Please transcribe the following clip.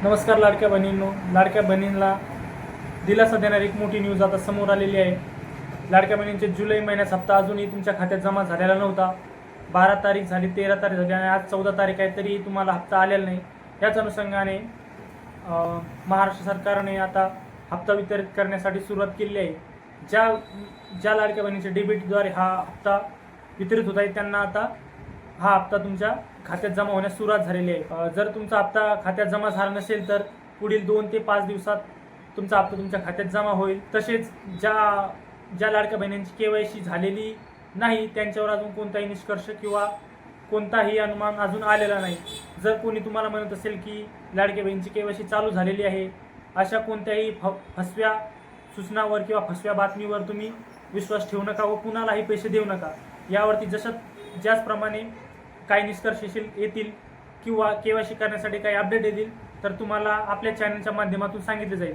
नमस्कार लाडक्या बहिणींनो. लाडक्या बहिणींना दिलासा देणारी एक मोठी न्यूज आता समोर आलेली आहे. लाडक्या बहिणींचे जुलै महिन्याचा हप्ता अजूनही तुमच्या खात्यात जमा झालेला नव्हता. 12 तारीख झाली, 13 तारीख झाली आणि आज 14 तारीख आहे, तरी तुम्हाला हप्ता आलेला नाही. याच अनुषंगाने महाराष्ट्र सरकारने आता हप्ता वितरित करण्यासाठी सुरुवात केली आहे. ज्या ज्या लाडक्या बहिणीच्या डेबिटद्वारे हा हप्ता वितरित होत आहे त्यांना आता हा हप्ता तुमच्या खात्यात जमा होण्यास सुरुवात झालेली आहे. जर तुमचा हप्ता खात्यात जमा झाला नसेल तर पुढील 2 ते 5 दिवसात तुमचा हप्ता तुमच्या खात्यात जमा होईल. तसेच ज्या लाडक्या बहिणींची KYC झालेली नाही त्यांच्यावर अजून कोणताही निष्कर्ष किंवा कोणताही अनुमान अजून आलेला नाही. जर कोणी तुम्हाला म्हणत असेल की लाडक्या बहिणीची KYC चालू झालेली आहे, अशा कोणत्याही फसव्या सूचनावर किंवा फसव्या बातमीवर तुम्ही विश्वास ठेवू नका व कुणालाही पैसे देऊ नका. यावरती ज्याचप्रमाणे काही निष्कर्ष येतील किंवा KYC करण्यासाठी काही अपडेट येतील तर तुम्हाला आपल्या चॅनलच्या माध्यमातून सांगितले जाईल.